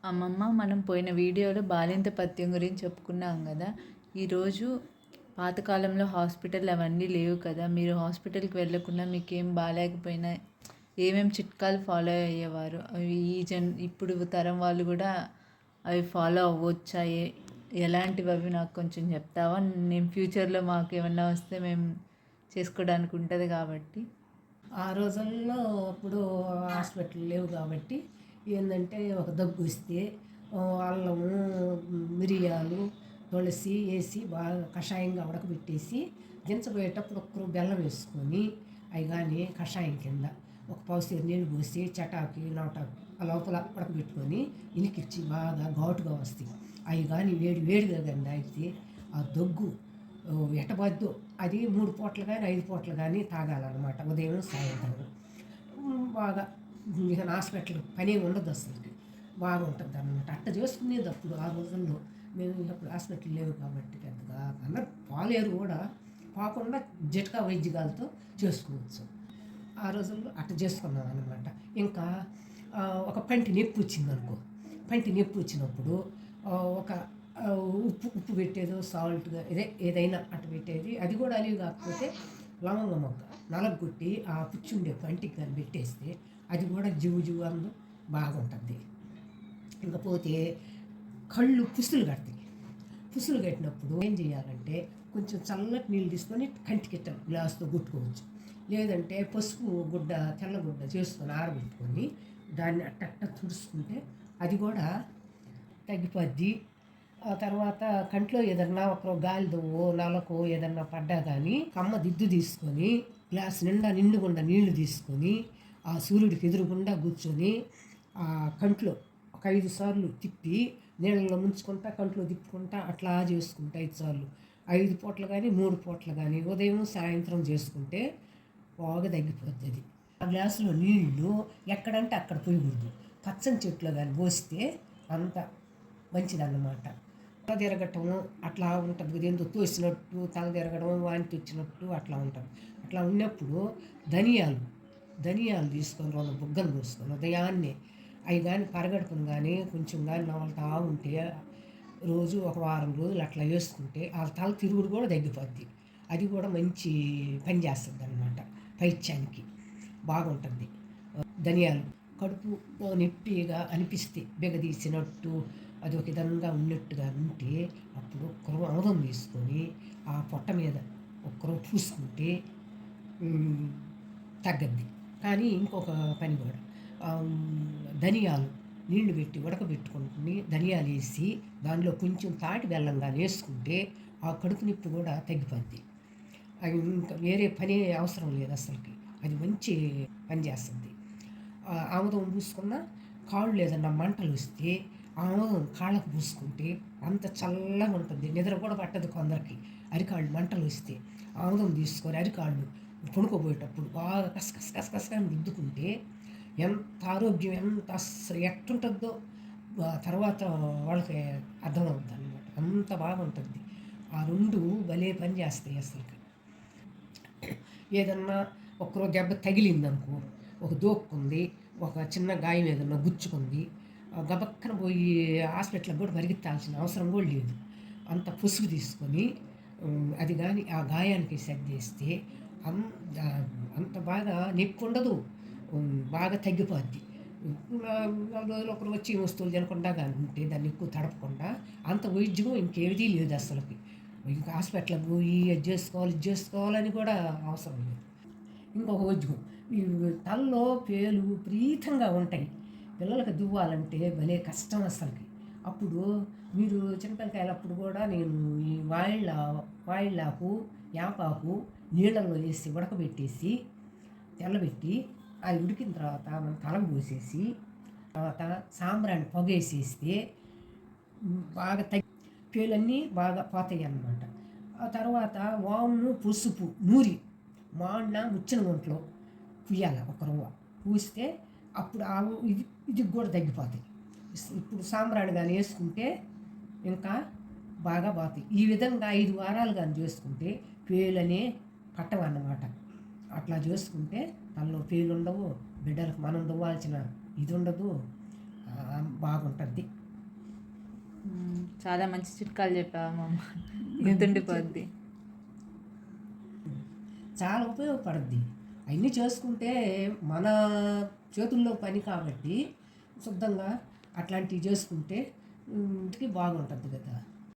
అమ్మమ్మ మనం పోయిన వీడియోలో బాలింత పథ్యం గురించి చెప్పుకున్నాం కదా. ఈరోజు పాతకాలంలో హాస్పిటల్ అవన్నీ లేవు కదా. మీరు హాస్పిటల్కి వెళ్ళకుండా మీకేం బాగాలేకపోయినా ఏమేమి చిట్కాలు ఫాలో అయ్యేవారు, అవి ఇప్పుడు తరం వాళ్ళు కూడా అవి ఫాలో అవ్వచ్చా, ఎలాంటివి అవి నాకు కొంచెం చెప్తావా? నేను ఫ్యూచర్లో మాకు ఏమన్నా వస్తే మేము చేసుకోవడానికి ఉంటుంది కాబట్టి. ఆ రోజుల్లో అప్పుడు హాస్పిటల్ లేవు కాబట్టి ఏంటంటే ఒక దగ్గు వస్తే అల్లము, మిరియాలు, తులసి వేసి బాగా కషాయంగా ఉడకబెట్టేసి దించబోయేటప్పుడు ఒక్కరు బెల్లం వేసుకొని అవి కానీ కషాయం కింద ఒక పావుసేరు నీళ్ళు పోసి చటాకి నాటాకు ఆ లోపల ఉడకబెట్టుకొని ఇనికిచ్చి బాగా ఘాటుగా వస్తాయి. అవి కానీ వేడిగా కానీ తాగితే ఆ దగ్గు ఎటబద్దు అది 3 పూటలు కానీ 5 పూటలు కానీ తాగాలన్నమాట, ఉదయం సాయంత్రం. బాగా ఇక హాస్పిటల్ పని ఉండదు అసలుకి, బాగుంటుంది అన్నమాట. అట్ట చేసుకునేది అప్పుడు ఆ రోజుల్లో. మేము అప్పుడు హాస్పిటల్ లేవు కాబట్టి పెద్దగా అందరూ పాలేరు కూడా పోకుండా జట్కా వైద్యాలతో చేసుకోవచ్చు. ఆ రోజుల్లో అట్ట చేసుకున్నాం అనమాట. ఇంకా ఒక పంటి నొప్పి వచ్చిందనుకో, పంటి నొప్పి వచ్చినప్పుడు ఒక ఉప్పు పెట్టేదో సాల్ట్గా ఏదైనా అట్ట పెట్టేది. అది కూడా అలివి కాకపోతే లవంగ మొగ్గ నలగొట్టి ఆ పుచ్చుండే పంటికి కానీ పెట్టేస్తే అది కూడా జివ్వు అందు బాగుంటుంది. ఇంకపోతే కళ్ళు పుసులు కడతాయి. పుసులు కట్టినప్పుడు ఏం చేయాలంటే కొంచెం చల్లటి నీళ్ళు తీసుకొని కంటికి గ్లాసుతో గుట్టుకోవచ్చు. లేదంటే పసుపు గుడ్డ, తెల్లగుడ్డ చేసుకొని ఆరబెట్టుకొని దాన్ని అట్ట తుడుచుకుంటే అది కూడా తగ్గిపోద్ది. ఆ తర్వాత కంట్లో ఏదన్నా ఒక గాలి దువ్వో నలకో ఏదన్నా పడ్డా కానీ కమ్మ దిద్దు తీసుకొని గ్లాస్ నిండుగుండా నీళ్లు తీసుకొని ఆ సూర్యుడికి ఎదురుగుండా కూర్చొని ఆ కంట్లో ఒక 5 సార్లు తిప్పి నీళ్ళలో ముంచుకుంటా కంట్లో తిప్పుకుంటా అట్లా చేసుకుంటా 5 సార్లు, 5 పూటలు కానీ 3 పూటలు కానీ ఉదయం సాయంత్రం చేసుకుంటే బాగా తగ్గిపోద్ది అది. ఆ గ్లాసులో నీళ్లు ఎక్కడంటే అక్కడ పోయకూడదు, పచ్చని చెట్లో కానీ పోస్తే అంత మంచిదన్నమాట. తల తిరగటం అట్లా ఉంటుంది కదా, ఏందో తోసినట్టు తల తిరగడం, వాంతి వచ్చినట్టు అట్లా ఉంటుంది. అట్లా ఉన్నప్పుడు ధనియాలు తీసుకొని 2 బుగ్గలు పోసుకొని ఉదయాన్నే అవి కానీ పరగడుపును కానీ కొంచెం కానీ నవలుతా ఉంటే రోజు ఒక వారం రోజులు అట్లా వేసుకుంటే ఆ తల తిరుగుడు కూడా తగ్గిపోద్ది. అది కూడా మంచి పని చేస్తుంది అన్నమాట, పైత్యానికి బాగుంటుంది. ధనియాలు కడుపు నొప్పిగా అనిపిస్తే బిగదీసినట్టు అది ఒక విధంగా ఉన్నట్టుగా ఉంటే అప్పుడు ఒక్కరు ఆముదం తీసుకొని ఆ పొట్ట మీద ఒక్కరు పూసుకుంటే తగ్గద్ది. కానీ ఇంకొక పని కూడా ధనియాలు నీళ్లు పెట్టి ఉడకబెట్టుకుంటుని ధనియాలు వేసి దానిలో కొంచెం తాటి బెల్లంగా వేసుకుంటే ఆ కడుపు నొప్పి కూడా తగ్గిపోద్ది. అది ఇంకా వేరే పని అవసరం లేదు అసలుకి, అది మంచి పని చేస్తుంది. ఆముదం పూసుకున్న కాళ్ళు ఏదన్నా మంటలు వస్తే ఆముదం కాళ్ళకు పూసుకుంటే అంత చల్లగా ఉంటుంది, నిద్ర కూడా పట్టదు కొందరికి. అరికాళ్ళు మంటలు వస్తే ఆముదం తీసుకొని అరికాళ్ళు పడుకోబోయేటప్పుడు బాగా కసకసగా రుద్దుకుంటే ఎంత ఆరోగ్యం, ఎంత అస్సలు ఎట్టుంటుందో తర్వాత వాళ్ళకి అర్థమవుతుంది అన్నమాట. అంత బాగుంటుంది. ఆ 2 భలే పని చేస్తాయి అసలుకి. ఏదన్నా ఒకరోజు దెబ్బ తగిలిందనుకో, ఒక దోక్కుంది, ఒక చిన్న గాయం ఏదన్నా గుచ్చుకుంది, గబక్కన పోయి హాస్పిటల్కి కూడా పరిగెత్తాల్సిన అవసరం కూడా లేదు. అంత పుసుగు తీసుకొని అది కానీ ఆ గాయానికి సర్దేస్తే అంత బాగా నొప్పి ఉండదు, బాగా తగ్గిపోద్ది. 4 రోజులు ఒకరు వచ్చి వస్తువులు తినకుండా కానీ ఉంటే దాన్ని ఎక్కువ తడపకుండా అంత వైద్యం ఇంకేదీ లేదు అసలుకి. ఇంకా హాస్పిటల్కి పోయి అది చేసుకోవాలని కూడా అవసరం లేదు. ఇంకొక వైద్యం, ఈ తలలో పేలు విపరీతంగా ఉంటాయి, పిల్లలకి దువ్వాలంటే భలే కష్టం అసలుకి. అప్పుడు మీరు చిన్నపిల్లకాయలప్పుడు కూడా నేను ఈ వాయిళ్ళాకు, యాపాకు నీళ్ళల్లో వేసి ఉడకబెట్టేసి తెల్లబెట్టి అది ఉడికిన తర్వాత మనం తలకు పోసేసి తర్వాత సాంబ్రాన్ని పొగేసేస్తే బాగా పేలన్నీ బాగా పోతాయి అన్నమాట. ఆ తర్వాత వాము, పసుపు నూరి ముచ్చిన ఒంట్లో పుయ్యాలి ఒక రవ్వ పూస్తే అప్పుడు ఇది కూడా తగ్గిపోతాయి. ఇప్పుడు సాంబ్రాణి కానీ వేసుకుంటే ఇంకా బాగా పోతాయి. ఈ విధంగా 5 వారాలు కానీ చేసుకుంటే పేలనే పట్టవన్నమాట. అట్లా చేసుకుంటే తనలో పేలు ఉండవు, బిడ్డలకు మనం దువ్వాల్సిన ఇది ఉండదు. బాగుంటుంది. చాలా మంచి చిట్కాలు చెప్పావు అమ్మమ్మ. గుర్తుండిపోద్ది. చాలా ఉపయోగపడుద్ది. అన్నీ చేసుకుంటే మన చేతుల్లో పని కాబట్టి శుద్ధంగా అట్లాంటివి చేసుకుంటే ఇంటికి బాగుంటుంది కదా.